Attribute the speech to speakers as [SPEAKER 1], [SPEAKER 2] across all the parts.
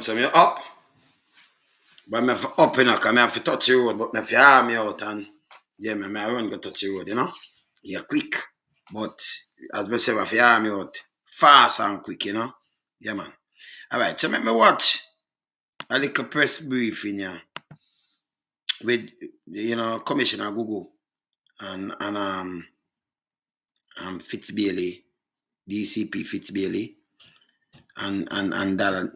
[SPEAKER 1] So me up, but me have to up, because me have to touch the road, but me have to arm me out and yeah, me I run go touch the road, Yeah, quick. But as me say, me have to arm me out fast and quick, Yeah, man. Alright, so let me watch a little press briefing with Commissioner Google and Fitzbailey, DCP Fitzbailey and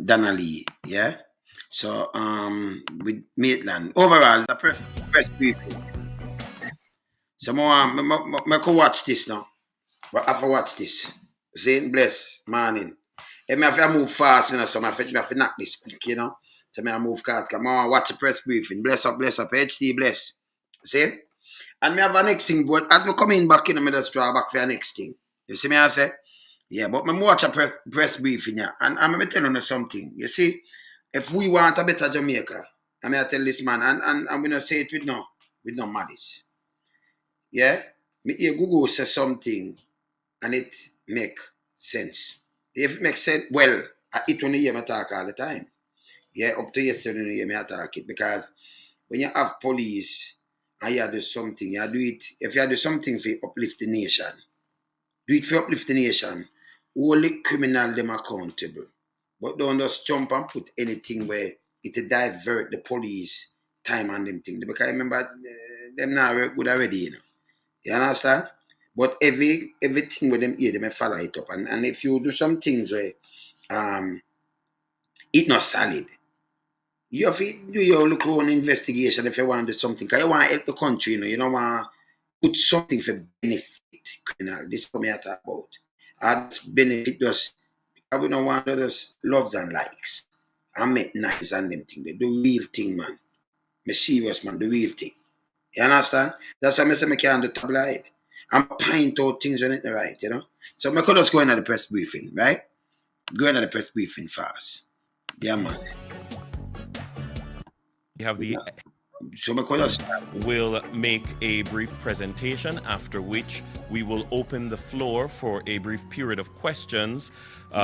[SPEAKER 1] Donna Lee, yeah. So with Maitland. Overall, it's a press briefing. So I could watch this now. But I have to watch this. Saint bless morning. If I have to move fast, so I have to knock this quick, So I move fast. Because I watch the press briefing. Bless up, HD bless. See? And me have a next thing, but as I come in back, I just draw back for the next thing. You see me I say? Yeah, but I watch a press briefing, and I'm going to tell you something. You see, if we want a better Jamaica, I'm going to tell this man, and I'm going to say it with no malice. Yeah? Me hear Google say something, and it make sense. If it makes sense, well, it only hear me talk all the time. Yeah, up to yesterday, you hear me talk it, because when you have police, and you do something, you do it, if you do something for uplift the nation, do it for uplift the nation, only criminal them accountable. But don't just jump and put anything where it divert the police time and them thing. Because I remember them now work good already, You understand? But everything with them here, they may follow it up. And if you do some things where it not solid, you have to do your local own investigation if you want to do something. Because you want to help the country, you don't want to put something for benefit criminal. This is what I talk about. And benefit just, I don't want to just loves and likes. I make nice and them thing. They do real thing, man. Me serious, man, the real thing. You understand? That's why I say I can't do tabloid. I'm point out things when it's right, So I could just go into the press briefing, right? Go into the press briefing fast. Yeah, man.
[SPEAKER 2] We have the
[SPEAKER 1] So I could just
[SPEAKER 2] will make a brief presentation, after which we will open the floor for a brief period of questions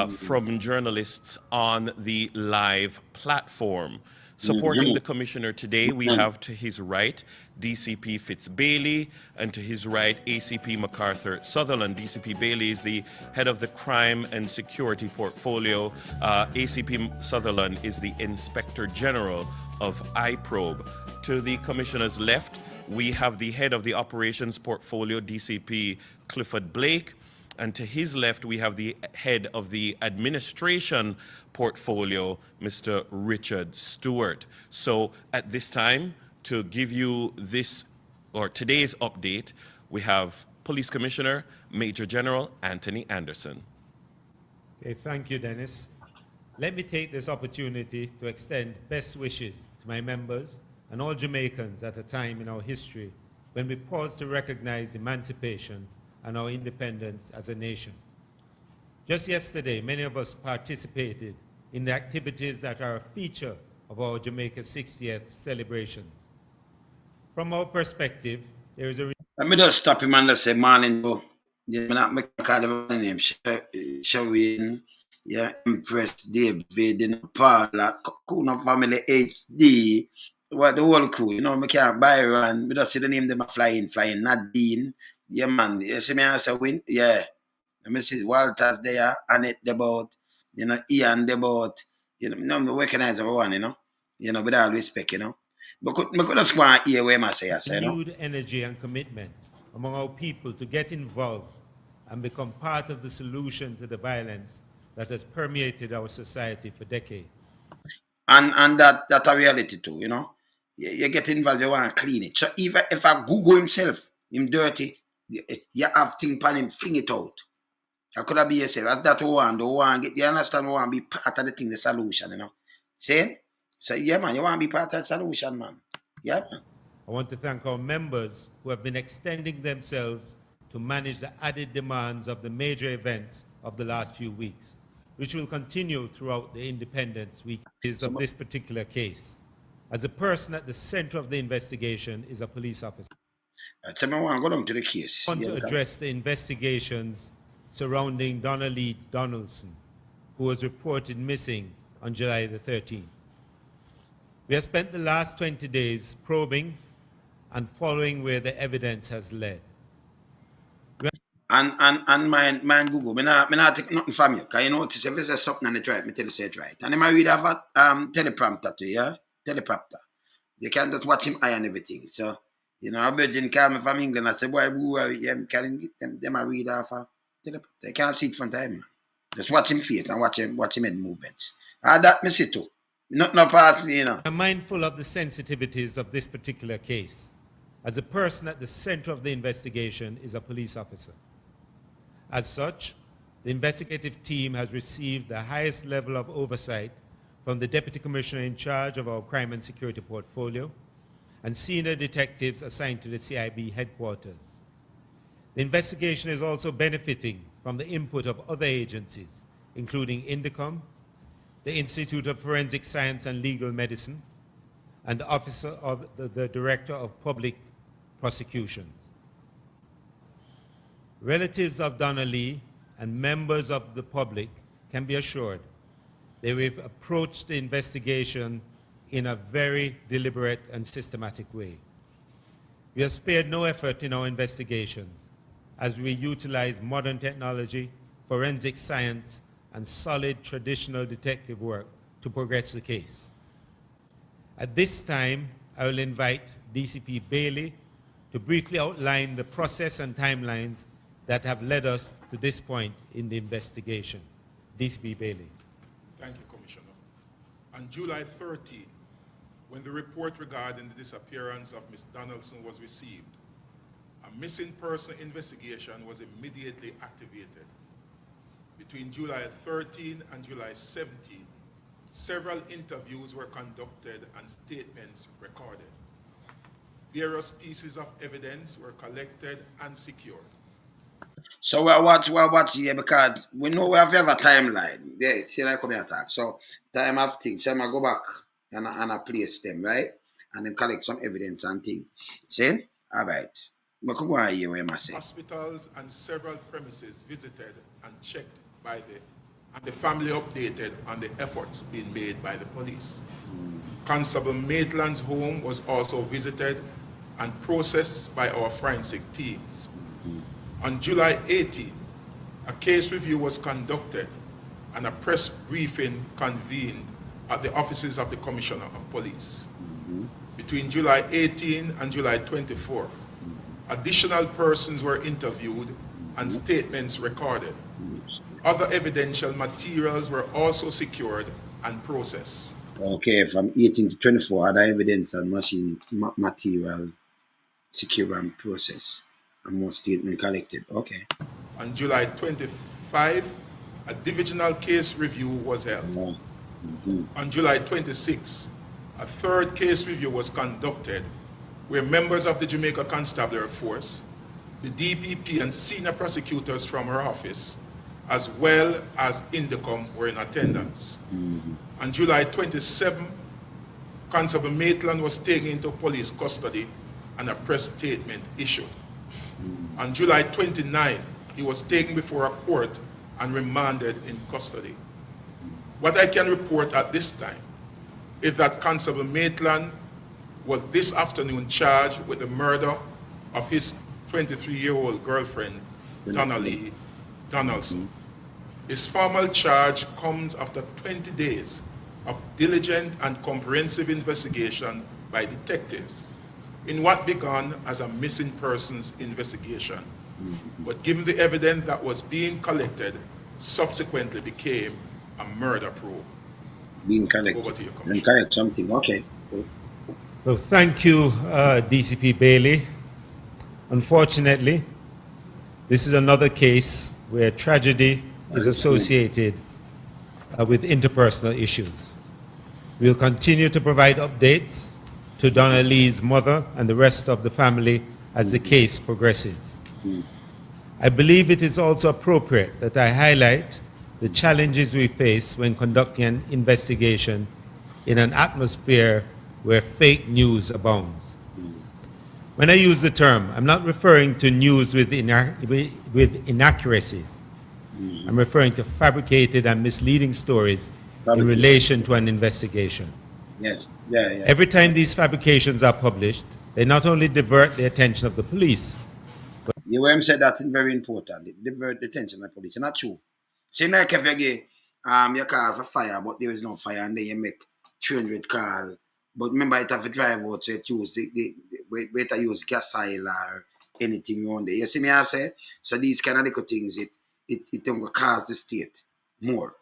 [SPEAKER 2] from journalists on the live platform. Supporting the commissioner today, we have to his right DCP Fitzbailey, and to his right ACP MacArthur Sutherland. DCP Bailey is the head of the crime and security portfolio. ACP Sutherland is the inspector general of IProbe. To the commissioner's left, we have the head of the operations portfolio, DCP Clifford Blake. And to his left, we have the head of the administration portfolio, Mr. Richard Stewart. So at this time, to give you this or today's update, we have Police Commissioner Major General Anthony Anderson.
[SPEAKER 3] Okay, thank you, Dennis. Let me take this opportunity to extend best wishes to my members and all Jamaicans at a time in our history when we pause to recognize emancipation and our independence as a nation. Just yesterday, many of us participated in the activities that are a feature of our Jamaica 60th celebrations. From our perspective, there is a...
[SPEAKER 1] Let me just stop him and just say morning. I'm not making a call of name. Shawin, yeah, Empress David, Paula, Kuna Family HD, what the whole crew, me can't buy one. We just see the name them flying, Nadine. Yeah, man. You see me answer win? Yeah. Let me see Walter's there, Annette the boat, Ian the boat. I'm recognize everyone, with all respect, But could just go and hear where I say,
[SPEAKER 3] renewed energy and commitment among our people to get involved and become part of the solution to the violence that has permeated our society for decades.
[SPEAKER 1] And that's a reality too, You get involved, you want to clean it. So even if I Google himself, him dirty, you have thing pan him, fling it out. I could have be yourself. That's that one get, you understand, want to be part of the thing, the solution, See? So yeah, man, you want to be part of the solution, man. Yeah, man.
[SPEAKER 3] I want to thank our members who have been extending themselves to manage the added demands of the major events of the last few weeks, which will continue throughout the Independence Week of this particular case. As a person at the center of the investigation is a police officer.
[SPEAKER 1] I want to go down to the case.
[SPEAKER 3] I want to address the investigations surrounding Donna Lee Donaldson, who was reported missing on July the 13th. We have spent the last 20 days probing and following where the evidence has led.
[SPEAKER 1] And mine Google, me not take nothing from you. Because you notice if you say something and it's right, me tell you say it's right. And I read have a teleprompter to you, yeah? Teleprompter. You can just watch him eye and everything. So, you know, a virgin call me from England. I say, boy, who are you? Can get them a read off a teleprompter. You can't see it from time, man. Just watch him face and watch him head movements. And that me see too. Nothing no pass me, you know.
[SPEAKER 3] I'm mindful of the sensitivities of this particular case, as the person at the center of the investigation is a police officer. As such, the investigative team has received the highest level of oversight from the Deputy Commissioner in charge of our crime and security portfolio and senior detectives assigned to the CIB headquarters. The investigation is also benefiting from the input of other agencies, including INDECOM, the Institute of Forensic Science and Legal Medicine, and the Office of the Director of Public Prosecutions. Relatives of Donna Lee and members of the public can be assured that we've approached the investigation in a very deliberate and systematic way. We have spared no effort in our investigations as we utilize modern technology, forensic science, and solid traditional detective work to progress the case. At this time, I will invite DCP Bailey to briefly outline the process and timelines that have led us to this point in the investigation. DCP Bailey.
[SPEAKER 4] Thank you, Commissioner. On July 13, when the report regarding the disappearance of Ms. Donaldson was received, a missing person investigation was immediately activated. Between July 13 and July 17, several interviews were conducted and statements recorded. Various pieces of evidence were collected and secured.
[SPEAKER 1] So we're watching here because we know we have a timeline. Yeah, see like come here talk. So time of things. So I'm go back and I place them, right? And then collect some evidence and things. See? Alright. We could go on here where I say.
[SPEAKER 4] Hospitals and several premises visited and checked by the family updated on the efforts being made by the police. Constable Maitland's home was also visited and processed by our forensic teams. On July 18, a case review was conducted and a press briefing convened at the offices of the Commissioner of Police. Between July 18 and July 24, additional persons were interviewed and statements recorded. Other evidential materials were also secured and processed.
[SPEAKER 1] Okay, from 18 to 24, other evidence and machine material secure and processed. And more statement collected. Okay.
[SPEAKER 4] On July 25, a divisional case review was held. On July 26, a third case review was conducted where members of the Jamaica Constabulary Force, the DPP and senior prosecutors from her office, as well as INDECOM were in attendance. On July 27, Constable Maitland was taken into police custody and a press statement issued. On July 29, he was taken before a court and remanded in custody. What I can report at this time is that Constable Maitland was this afternoon charged with the murder of his 23-year-old girlfriend, Donna Lee, Donaldson. His formal charge comes after 20 days of diligent and comprehensive investigation by detectives in what began as a missing persons investigation, but given the evidence that was being collected, subsequently became a murder probe.
[SPEAKER 1] Being collected.
[SPEAKER 4] Over to you,
[SPEAKER 1] And collect something. Okay.
[SPEAKER 3] Well, thank you, DCP Bailey. Unfortunately, this is another case where tragedy is associated with interpersonal issues. We'll continue to provide updates to Donna Lee's mother and the rest of the family as the case progresses. I believe it is also appropriate that I highlight the challenges we face when conducting an investigation in an atmosphere where fake news abounds. When I use the term, I'm not referring to news with inaccuracies. I'm referring to fabricated and misleading stories in relation to an investigation.
[SPEAKER 1] Yes. Yeah.
[SPEAKER 3] Every time these fabrications are published, they not only divert the attention of the police.
[SPEAKER 1] You hear him say that is very important. It divert the attention of the police. It's not true. See, like if you get you call for fire, but there is no fire, and then you make 300 call. But remember, it have to drive out, so it use wait to use gas oil or anything you want there. You see me I say? So these kind of little things, it don't cause the state more.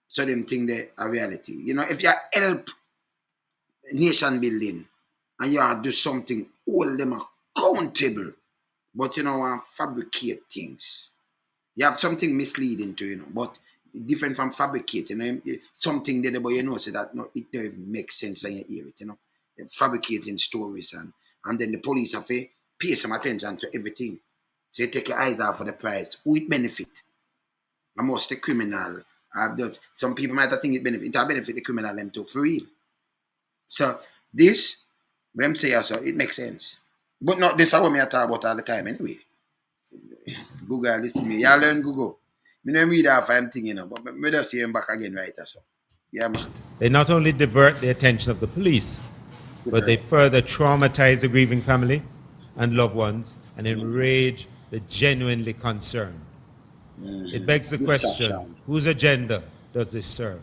[SPEAKER 1] So them think they are reality. You know, if you help nation building and you do something, hold them accountable. But you know, want fabricate things. You have something misleading to, you know, but different from fabricate, you know, something there, but you know, so that no, it don't even make sense when you hear it, you know. They're fabricating stories and then the police have to pay some attention to everything. So you take your eyes off for the prize. Who it benefit? And most the criminal. Some people might think it benefit the criminal them too, for real. So this, when I say so, it makes sense. But not this is what I talk about all the time anyway. Google, listen to me. Y'all learn Google. I don't read half I'm thinking, you know, but I just see him back again right so. Yeah, man.
[SPEAKER 3] They not only divert the attention of the police, but they further traumatize the grieving family and loved ones and enrage the genuinely concerned. It begs the question, whose agenda does this serve?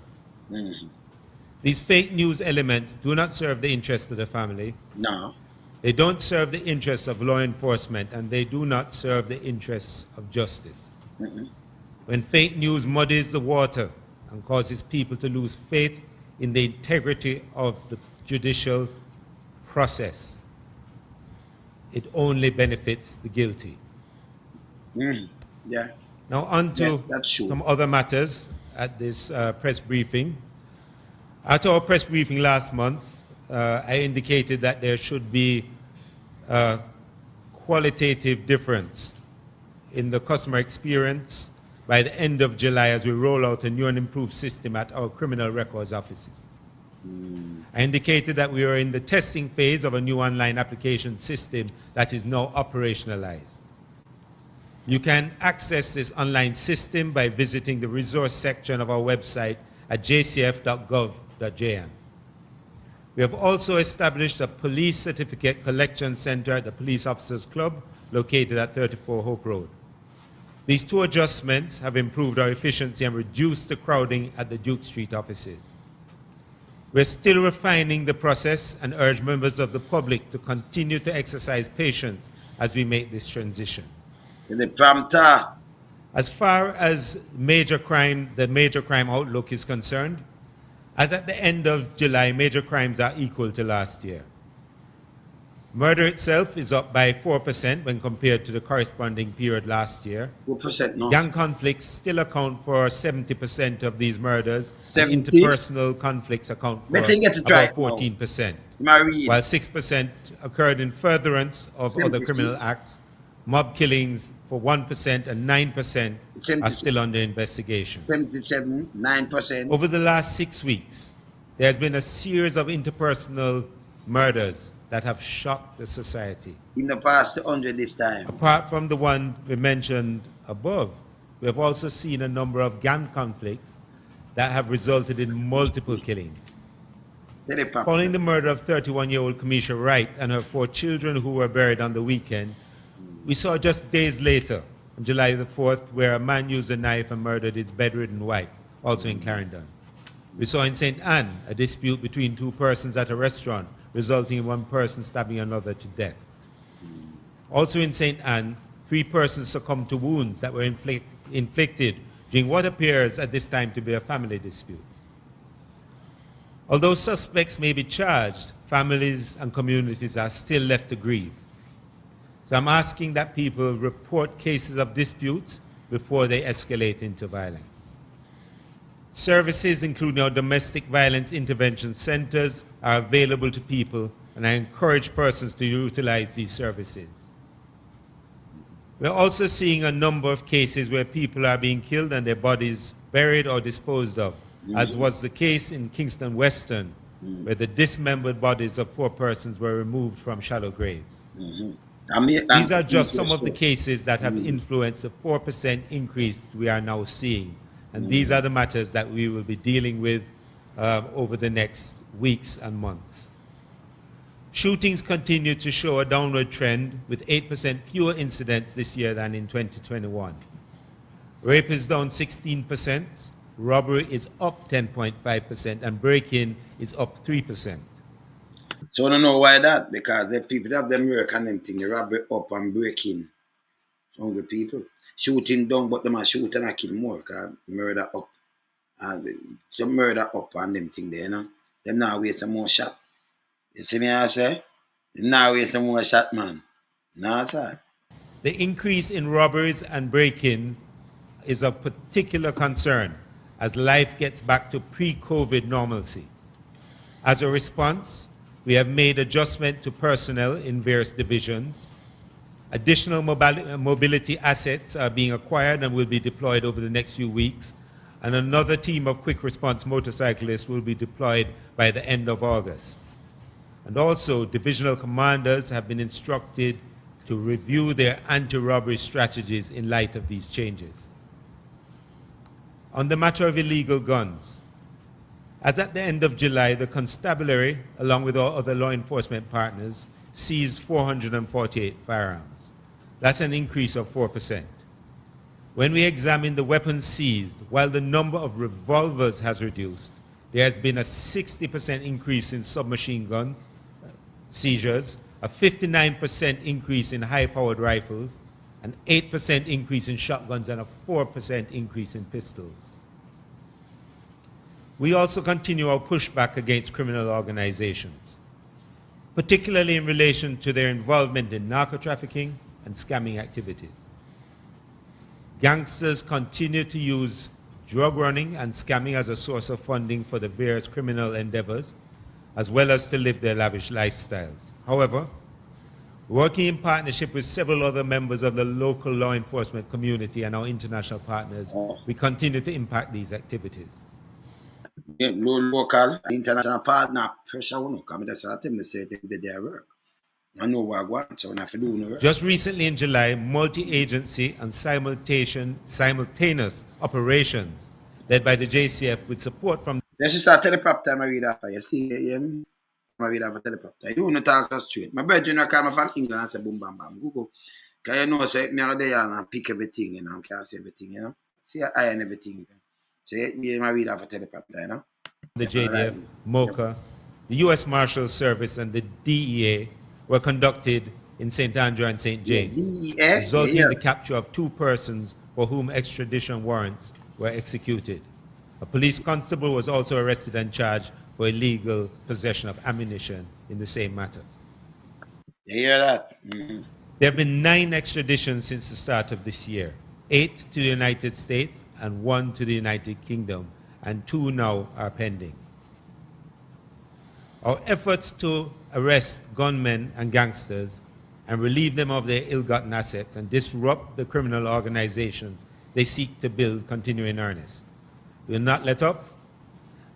[SPEAKER 3] These fake news elements do not serve the interests of the family.
[SPEAKER 1] No.
[SPEAKER 3] They don't serve the interests of law enforcement, and they do not serve the interests of justice. When fake news muddies the water and causes people to lose faith in the integrity of the judicial process, it only benefits the guilty.
[SPEAKER 1] Yeah.
[SPEAKER 3] Now on to
[SPEAKER 1] true.
[SPEAKER 3] some other matters at this press briefing. At our press briefing last month, I indicated that there should be a qualitative difference in the customer experience by the end of July as we roll out a new and improved system at our criminal records offices. I indicated that we are in the testing phase of a new online application system that is now operationalized. You can access this online system by visiting the resource section of our website at jcf.gov.jn. We have also established a police certificate collection center at the Police Officers Club located at 34 Hope Road. These two adjustments have improved our efficiency and reduced the crowding at the Duke Street offices. We're still refining the process and urge members of the public to continue to exercise patience as we make this transition. As far as the major crime outlook is concerned, as at the end of July, major crimes are equal to last year. Murder itself is up by 4% when compared to the corresponding period last year.
[SPEAKER 1] 4%, no.
[SPEAKER 3] Gang conflicts still account for 70% of these murders.
[SPEAKER 1] 70?
[SPEAKER 3] Interpersonal conflicts account for about 14%. While 6% occurred in furtherance of
[SPEAKER 1] 76.
[SPEAKER 3] other criminal acts. Mob killings for 1% and 9% are still under investigation.
[SPEAKER 1] 77, 9%.
[SPEAKER 3] Over the last 6 weeks, there has been a series of interpersonal murders that have shocked the society.
[SPEAKER 1] In the past 100 this time.
[SPEAKER 3] Apart from the one we mentioned above, we have also seen a number of gang conflicts that have resulted in multiple killings. Following the murder of 31-year-old Kamisha Wright and her 4 children who were buried on the weekend, we saw just days later, on July the 4th, where a man used a knife and murdered his bedridden wife, also in Clarendon. We saw in St. Anne a dispute between 2 persons at a restaurant, resulting in one person stabbing another to death. Also in St. Anne, 3 persons succumbed to wounds that were inflicted during what appears at this time to be a family dispute. Although suspects may be charged, families and communities are still left to grieve. So I'm asking that people report cases of disputes before they escalate into violence. Services, including our domestic violence intervention centers, are available to people, and I encourage persons to utilize these services. We're also seeing a number of cases where people are being killed and their bodies buried or disposed of, as was the case in Kingston Western, where the dismembered bodies of 4 persons were removed from shallow graves. These are just some of the cases that have influenced the 4% increase we are now seeing, And these are the matters that we will be dealing with over the next weeks and months. Shootings continue to show a downward trend with 8% fewer incidents this year than in 2021. Rape is down 16%, robbery is up 10.5%, and break-in is up 3%.
[SPEAKER 1] So I don't know why that, because the people have them work and them thing, the robbery up and break-in. Hungry people. Shooting down, but them are shoot and I kill more, because murder up. And some murder up and them thing there, you know. Them now waste some more shot. You see me I say? Them now waste some more shot, man. No, sir.
[SPEAKER 3] The increase in robberies and break-in is of particular concern as life gets back to pre-COVID normalcy. As a response, we have made adjustment to personnel in various divisions. Additional mobility assets are being acquired and will be deployed over the next few weeks. And another team of quick response motorcyclists will be deployed by the end of August. And also, divisional commanders have been instructed to review their anti-robbery strategies in light of these changes. On the matter of illegal guns, as at the end of July, the constabulary, along with our other law enforcement partners, seized 448 firearms. That's an increase of 4%. When we examine the weapons seized, while the number of revolvers has reduced, there has been a 60% increase in submachine gun seizures, a 59% increase in high-powered rifles, an 8% increase in shotguns, and a 4% increase in pistols. We also continue our pushback against criminal organizations, particularly in relation to their involvement in narco-trafficking and scamming activities. Gangsters continue to use drug running and scamming as a source of funding for the various criminal endeavors, as well as to live their lavish lifestyles. However, working in partnership with several other members of the local law enforcement community and our international partners, we continue to impact these activities.
[SPEAKER 1] Yeah, local, international partner, pressure on come. That's what they say they did their work. I know what I want, so I have to do no work.
[SPEAKER 3] Just recently in July, multi-agency and simultaneous operations led by the JCF with support from...
[SPEAKER 1] Let's just start teleprompter I read after. You see, I read after teleprompter. You want to talk us straight. My brother, you know, come from England and say boom, bam, bam, Google. Because you know, say, me out there and pick everything, you know, I can't say everything, you know. See, I and everything. So, you I read after teleprompter, you know.
[SPEAKER 3] The JDF, MOCA, the U.S. Marshals Service, and the DEA were conducted in St. Andrew and St. James, resulting in the capture of 2 persons for whom extradition warrants were executed. A police constable was also arrested and charged for illegal possession of ammunition in the same matter.
[SPEAKER 1] You hear that? Mm-hmm.
[SPEAKER 3] There have been 9 extraditions since the start of this year, 8 to the United States and 1 to the United Kingdom, and 2 now are pending. Our efforts to arrest gunmen and gangsters and relieve them of their ill-gotten assets and disrupt the criminal organizations they seek to build continue in earnest. We will not let up,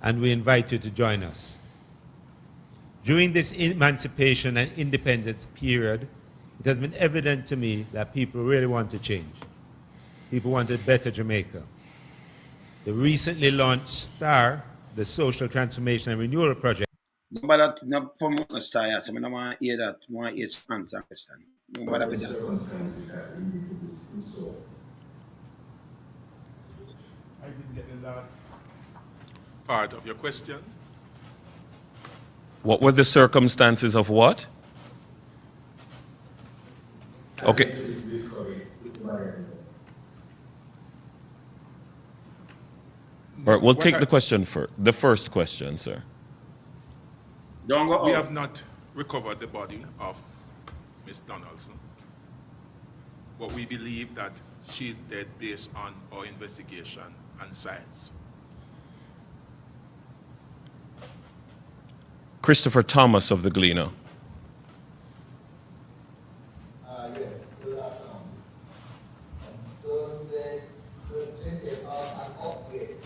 [SPEAKER 3] and we invite you to join us. During this emancipation and independence period, it has been evident to me that people really want to change. People want a better Jamaica. The recently launched STAR, the Social Transformation and Renewal Project.
[SPEAKER 1] But that no promote the STAR, so I don't want to hear that. I want to hear answer question. Nobody with that.
[SPEAKER 4] I didn't get the last part of your question.
[SPEAKER 2] What were the circumstances of what? Okay. All right, we'll take the question first. The first question, sir.
[SPEAKER 1] Don't go
[SPEAKER 4] We
[SPEAKER 1] out.
[SPEAKER 4] have not recovered the body of Miss Donaldson, but we believe that she is dead based on our investigation and science.
[SPEAKER 2] Christopher Thomas of the Gleaner.
[SPEAKER 5] Yes, good afternoon. On Thursday, could please have an update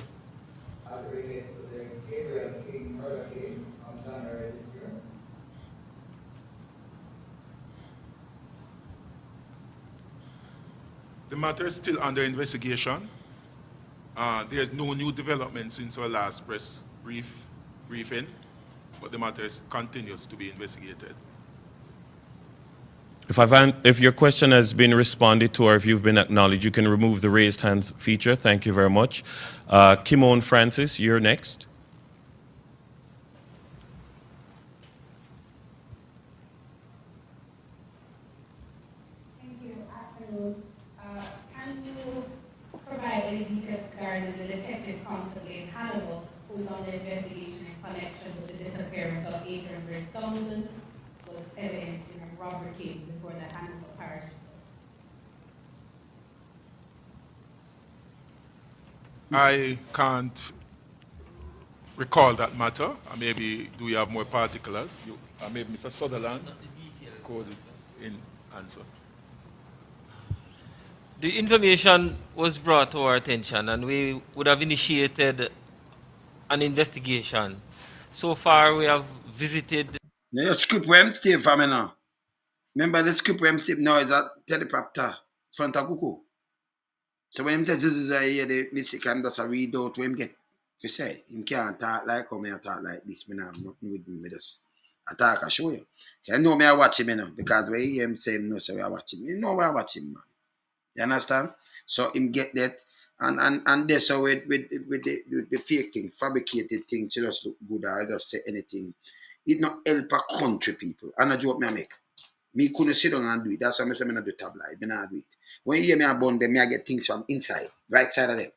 [SPEAKER 5] as it relates to the Gabriel King murder case on January this year?
[SPEAKER 4] The matter is still under investigation. There's no new development since our last press briefing, but the matter continues to be investigated.
[SPEAKER 2] If your question has been responded to or if you've been acknowledged, you can remove the raised hands feature. Thank you very much. Kimon Francis, you're next.
[SPEAKER 6] Thank you. Afternoon. Can you provide any details regarding the detective constable in Hannibal who is on the investigation in connection with the disappearance of Adrian Donaldson, was evidence in a robbery case before the Hannibal Parish?
[SPEAKER 4] I can't recall that matter. Maybe do you have more particulars? Maybe Mr. Sutherland could in answer.
[SPEAKER 7] The information was brought to our attention and we would have initiated an investigation. So far we have visited...
[SPEAKER 1] The script where I'm staying for me now. Remember the script where I'm staying now is a teleprompter front of Kuku. So when him says this is a year the mistake, I'm just a read out what him get to say. Him can't talk like how me I talk like this. Me have nothing with me. Just I talk, I show you. I know me I watch him now because when you hear him say no, so I watch him. You know why I watch him, man. You understand? So him get that and that's how with the fake thing, fabricated thing to just look good or just say anything. It not help a country people. And a joke me I make. Me couldn't sit down and do it. That's why I say I don't do tabloid. I don't do it. When you hear me about them, I get things from inside, right side of them.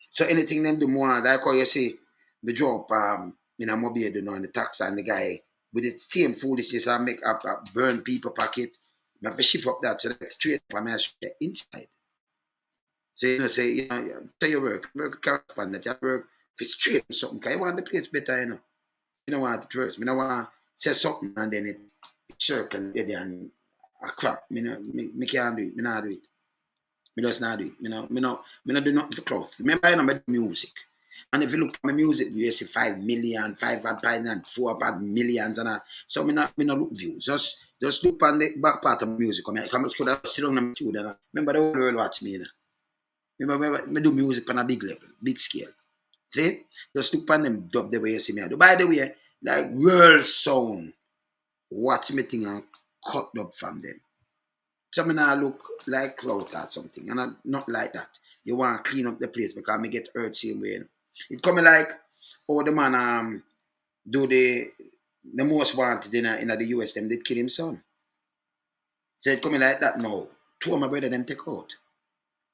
[SPEAKER 1] So anything them do more, like how you say, the drop in a mobile, you know, and the tax and the guy with the same foolishness I make up burn people pocket. I have to shift up that so that's straight from my inside. So you know, say your work correspondent, you work for straight or something, because you want the place better, you know. You don't want it worse. I don't want to say something and then it circle there and a crap. Me can't do it. Me not do it. Me just not do it. Me not do nothing for clothes. Remember I know me do music. And if you look at my music, you see 5 million, 4 millions and that. So me not look views. Just look on the back part of my music. I could have sit down in my studio. Remember the whole world watch me, you know. Remember me do music on a big level, big scale. See? Just look on them dub the way you see me. By the way, like world sound. Watch me thing and cut up from them. So me now look like clout or something. And I'm not like that. You want to clean up the place because me get hurt same way. You know? It come like how the man do the most wanted in the US, them did kill him son. So it come like that now. 2 of my brother them take out.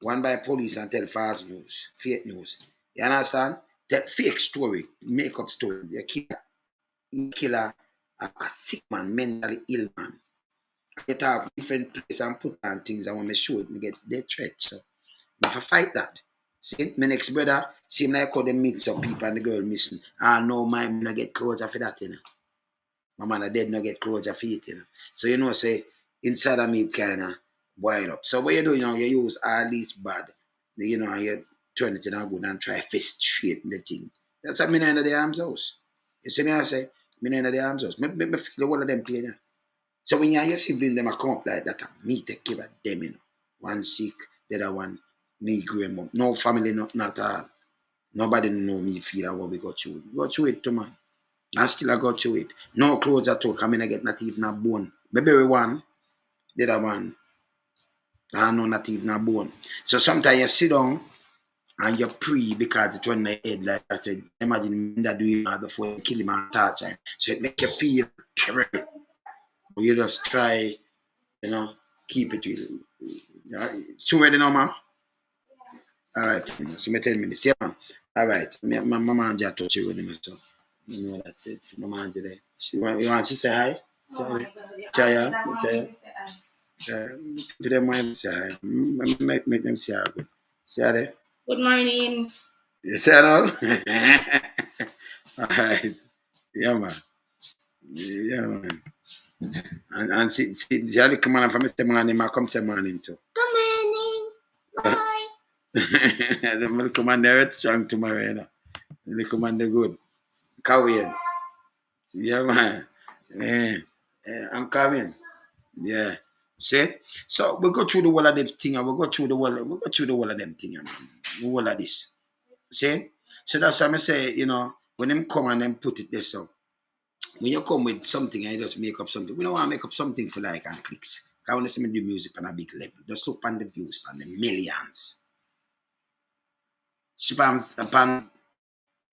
[SPEAKER 1] One by police and tell false news, fake news. You understand? That fake story, make up story. They kill a sick man, mentally ill man. I get up different place and put on things I want to show it, me get dead threat. So I have to fight that. See, my next brother, seem like how they meet some people and the girl missing. I know my man get closure for that, you know. My man dead no get closure for it, you know. So you know, say inside of me it kinda boil up. So what you do, you know, you use all these bad, you know, and you turn it in a good and try fist straight the thing. That's what me in the arms house. You see me I say, me in the arms house. Me feel the whole of them pain. You know? So when you and your sibling them come up like that, me take care of them, you know. One sick, the other one, me grow him up. No family, not all. Nobody know me feel what we got through. We got through it too, man. I still I got through it. No clothes at all. I mean, I get not even a bone. Me bury one, the other one, I know not even a bone. So sometimes you sit down and you pray because it run in the head like I said. Imagine that doing that before you kill him and touch him. So it make you feel terrible. But you just try, you know, keep it with you. So ready now, man? All right. So me 10 minutes. Yeah, man. All right. My mama just touch you with him. So you know that's it. My mama there. You want to say hi? Say hi. Say hi. To them want to say hi. Make them say hi. Say hi there.
[SPEAKER 8] Good morning.
[SPEAKER 1] You say hello? All right. Yeah, man. Yeah, man. And see the other command from Mr. Morning, I come say morning too.
[SPEAKER 8] Good morning. Bye.
[SPEAKER 1] The will command the strong tomorrow, you know. The command the good. Korean. Yeah, man. I'm coming. Yeah. See? So we go through the whole of them thing and we go through the whole of them thing, man. all of this. See? So that's why I say, you know, when them come and them put it there, so when you come with something and you just make up something, we don't want to make up something for like and clicks. I want to see me do music on a big level. Just look on the views, on the millions. Spam upon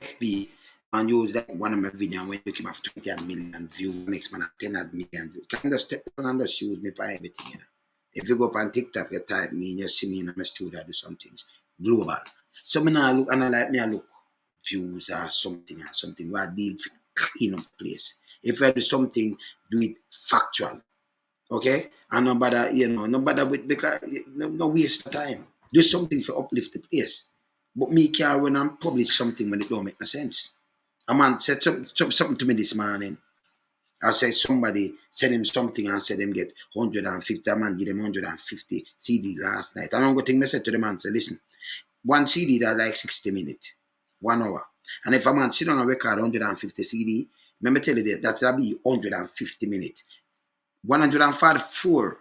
[SPEAKER 1] FB and use that one of my videos when you keep have 20 million views, next man have 10 million views. Can just step down and just use me for everything, you know. If you go up on TikTok, you type me and you see me in my studio, I do some things. Global. So me now look and I like me I look views or something where I deal to clean up the place. If I do something, do it factual. Okay? And nobody, you know, nobody with because no waste of time. Do something for uplift the place. But me can't run and publish something when it don't make no sense. A man said something to me this morning. I said somebody sent him something and said them get 150. A man give them 150 CD last night. I don't go think I said to the man, say, listen, one CD that like 60 minutes, 1 hour. And if a man sit on a record 150 CD, let me tell you that that'll be 150 minutes. 144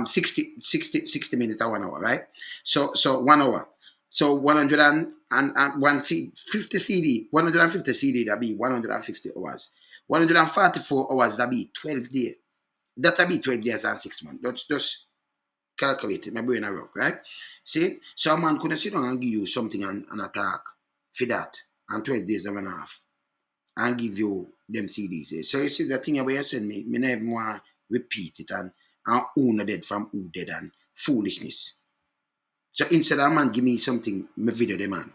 [SPEAKER 1] 60 minutes or 1 hour, right? So 1 hour. So 150 CD, 150 CD, that be 150 hours. 144 hours, that be 12 days. That'll be 12 years and 6 months. That's just calculate it. My brain a rock, right? See? So a man couldn't sit down and give you something and attack for that. And 12 days and a half. And give you them CDs. So you see the thing where you send me never want to repeat it and own dead from who dead and foolishness. So instead of a man give me something, me video the man.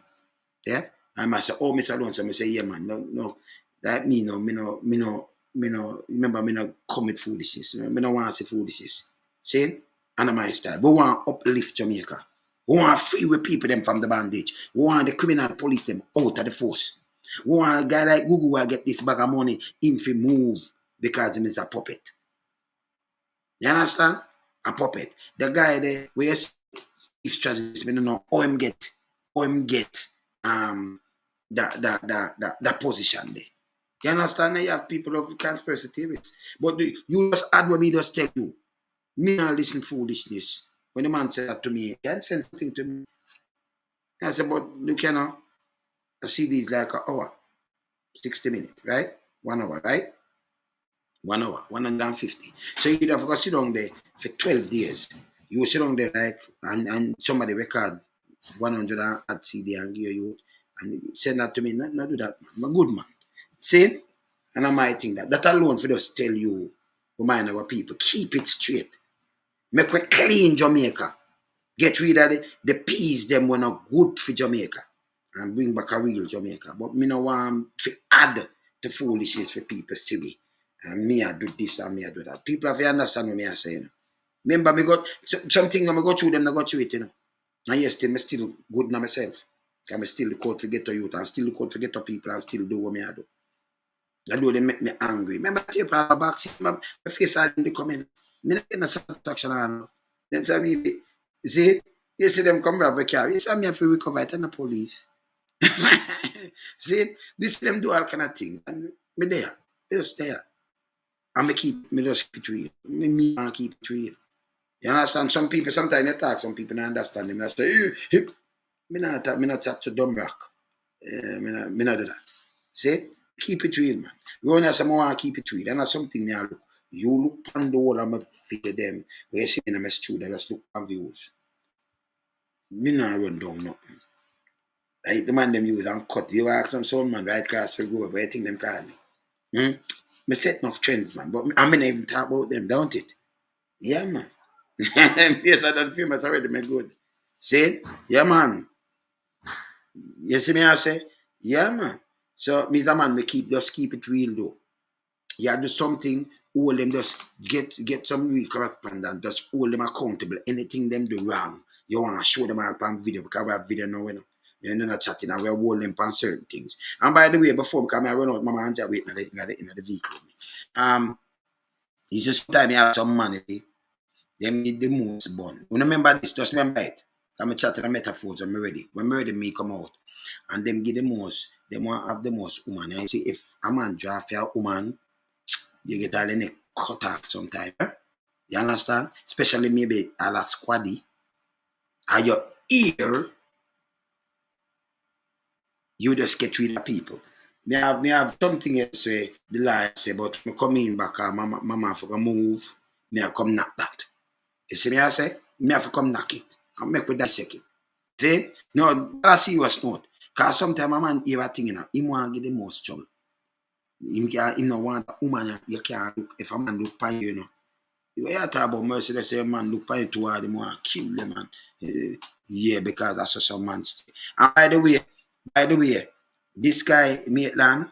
[SPEAKER 1] Yeah? I must say, oh, Mr. Donaldson, I say, yeah, man, no. That me no, remember me no commit foolishness. Me no want to say foolishness. See? And my style. We want to uplift Jamaica. We want to free with people them from the bondage. We want the criminal police them out of the force. We want a guy like Google will get this bag of money him to move because him is a puppet. You understand? A puppet. The guy there where you see if strategist, we don't know how him get that position there. You understand? Now you have people of conspiracy theories. But you just add what me just tell you. Me not listen foolishness. When the man said that to me, he can send something to me. I said, but look, you know, a CD is like an hour, 60 minutes, right? 1 hour, right? 1 hour, 150. So you'd have to sit down there for 12 days. You sit down there like, and somebody record 100 at CD and give you, and send that to me. Not do that, man. I'm a good man. See? And I might think that alone for just tell you, remind our people, keep it straight. Make we clean Jamaica. Get rid of the peas them when not good for Jamaica. And bring back a real Jamaica. But me no want to add to foolishness for people silly. And me I do this and me I do that. People have to understand what me I say. You know? Remember me got something I go through them, I go through it, you know. And yes, still me still good na myself. I still look out to get to youth and still look out to get to people and still do what me I do. I do they make me angry. Remember tape on my back, see my face I didn't come in. Me not get no satisfaction on. Then say me, see, you see them come back with car. You see me have to recover it and the police. See, this them do all kind of things. And me there. Me just there. And me just keep it real. Me keep it real. You understand? Some people sometimes they talk, some people don't understand them. I say, me not talk to dumb rock. Me not do that. See? Keep it real, man. You only say I want to keep it real. And that's something me I look. You look on the wall and I figure them. Where you see in my studio, just look on views. Me not run down nothing. Like the man them use and cut. You ask some sound man right across the road, but I think them call me. Me set enough trends, man. But I mean, I even talk about them, don't it? Yeah, man. Yes, I done famous already, man. Good. See? Yeah, man. You see me, I say? Yeah, man. So, Mr. Man, just keep it real, though. Yeah, do something, hold them, just get some real correspondent, just hold them accountable. Anything them do wrong, you want to show them all on video, because we have video now, you know. You're not chatting, and we're holding them on certain things. And by the way, before because I run out, Mama and Jack waiting in the vehicle. It's just time you have some money, them need the most bun. You remember this, just remember it. I'm chatting the metaphors when I'm ready. When I'm ready, me come out. And them give the most, them want to have the most woman. And you see, if a man draft your woman, you get all the neck cut off sometime. You understand? Especially maybe a la squaddy. here, you just get rid of people. Me have something else say, the lie say, but me come in back, mama for to move, me I come knock that. You see me I say? Me have to come knock it. I make with that second. See? No, I see what's not. Because sometimes a man hear a thing, him want to get the most trouble. Him no want a woman, you can't look, if a man look upon you, You talk about mercy, they say a man look upon you too hard, him want to kill them, man. Yeah, because that's some man stay. And by the way, this guy, Maitland,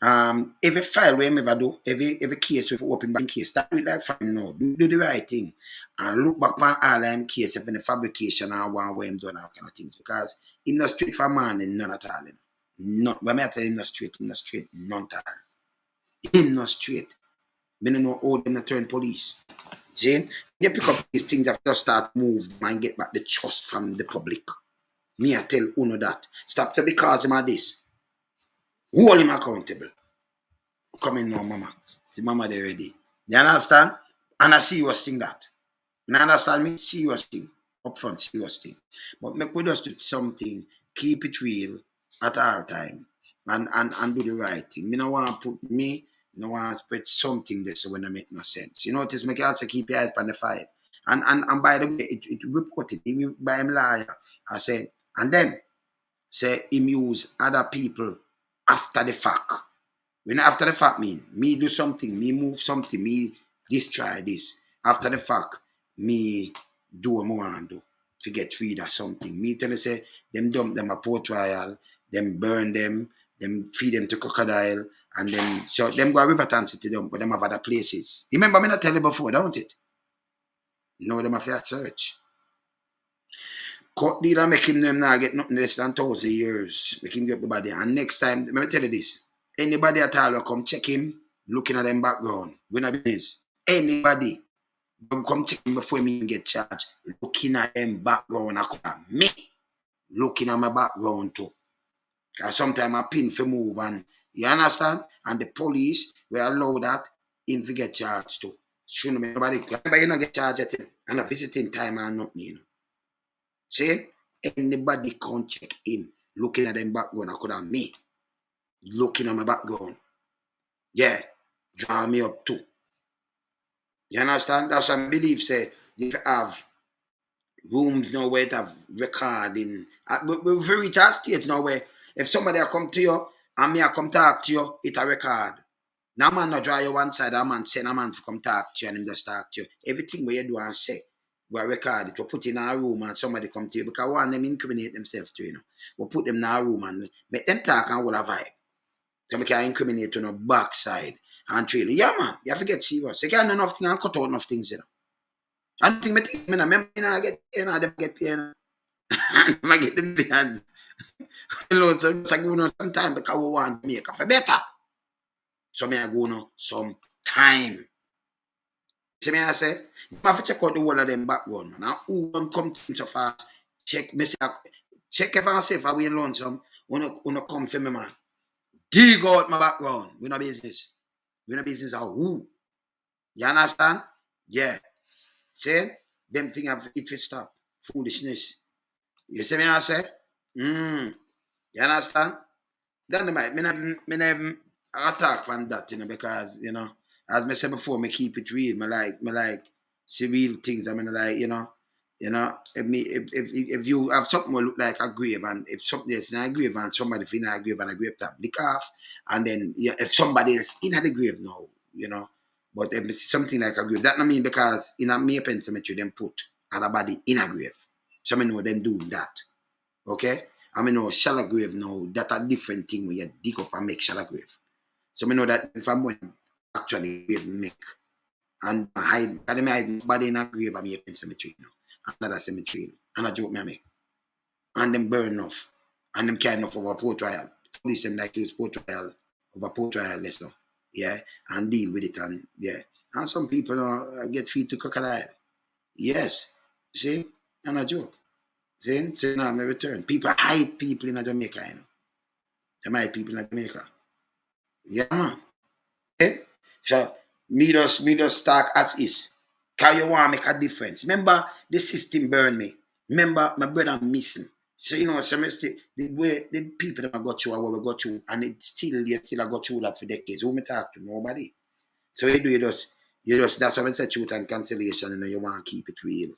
[SPEAKER 1] every file we ever do, every case we open back case, start with that file now. Do the right thing. And look back on all them case if in the fabrication and one way him done all kind of things. Because him not straight for man and none at all. Not when I tell him not straight, none at all. Him not straight. Me no know how them not turn police. See? You pick up these things that just start move and get back the trust from the public. Me I tell Uno that. Stop to because him of this. Hold him accountable. Come in now, mama. See, mama, they ready. You understand? And I serious thing that. You understand me? Serious thing. Up front, serious thing. But make we just do something, keep it real at all time. And do the right thing. Me no want to put me, no want to spread something there so when it make no sense. You notice me can't say keep your eyes on the fire. And by the way, it reported by him lawyer. I said, and then say him use other people after the fact. When after the fact mean, me do something, me move something, me destroy this. After the fact, me do what I want to do to get rid of something. Me tell you say, them dump them a port trial, them burn them feed them to crocodile, and then so them go a Riverton City dump, but them have other places. You remember me not tell you before, don't it? No, them have to search. Court dealer make him them now get nothing less than 1,000 years. Make him get the body. And next time, let me tell you this. Anybody at all will come check him, looking at them background. We not business. Anybody will come check him before me get charged. Looking at them background. Me looking at my background too. Because sometimes I pin for move and you understand? And the police will allow that him to get charged too. Shouldn't be nobody. You not get charged at him. And a visiting time and nothing, you know. See? Anybody can check him. Looking at them background. I could have me. Looking at my background. Yeah. Draw me up too. You understand? That's what I believe say. If you have rooms now where to have recording. We're very reach a state now where if somebody come to you and me I come talk to you, it a record. Now man not draw you one side, a man send a man to come talk to you and him just talk to you. Everything where you do and say, we record it, we put in a room and somebody come to you because one them incriminate themselves to you know. We put them in a room and make them talk and will a vibe. So we can incriminate on the backside and trail. Yeah man, you have to get serious. You can't do enough things and cut out enough things, you know. I don't think me remember I get paid, them get paid. I get them hands. You know, so it's like going on some time because we want to make it for better. So me I go on some time. See me I say, you have to check out the whole of them background, man. And who don't come to him so fast, check if I'm safe, I will learn some, wanna come for me, man. Dig out my background. We no business. We no business of who. You understand? Yeah. See? Them thing have it will stop. Foolishness. You see me I say? You understand? Then me never attack on that, you know, because, you know, as I said before, me keep it real. Me like see real things. I mean like, you know, if you have something that look like a grave and if something else in a grave and somebody in a grave and a grave top lick off and then if somebody else in the grave now, you know. But if it's something like a grave, that not mean because in a Maypen cemetery them put other body in a grave. So I know them doing that. Okay? I mean no shallow grave now, that a different thing where you dig up and make shallow grave. So I know that if I'm going actually grave make and hide body in a grave and Maypen cemetery now. Another cemetery and a joke me make. And them burn enough. And them care enough of a port trial. Police them like use port trial of a port trial lesson. Yeah. And deal with it and yeah. And some people get feed to crocodile. Yes. See? And a joke. See? So now me return. People hide people in Jamaica, you know. They hide people in Jamaica. Yeah man. Okay? So me just talk as is. Because you want to make a difference. Remember, the system burn me. Remember, my brother missing. So, you know, semester, the way the people that got through what we got through, and it still, yet still I got through that for decades. Who me talk to? Nobody. So you just, that's why I say truth and conciliation, you know, you want to keep it real.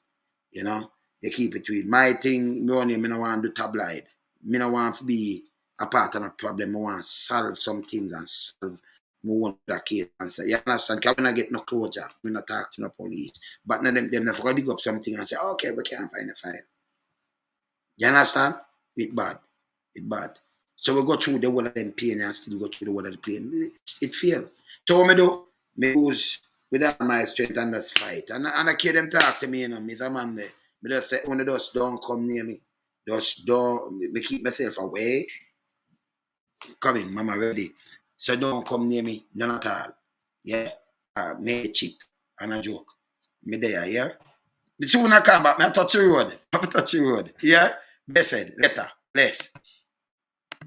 [SPEAKER 1] You know, you keep it real. My thing, me no want to do tabloid. Me no want to be a part of a problem. I want to solve some things and solve more the case. And say, you understand? Because when I get no closure, we not talk to no police. But now them never go dig up something and say, okay, we can't find a file. You understand? It bad. It bad. So we go through the whole of them pain and still go through the whole of the pain. It fail. So what me do? Me use with all my strength and just fight. And I hear them talk to me, you know, me a man there. Me just say, when they just don't come near me. Just don't, me keep myself away. Come in, mama ready. So don't come near me, none at all. Yeah? Me a chip and a joke. Me there, yeah? The soon I come back, me I touch the road. I touch the road. Yeah? Blessed, letter, bless.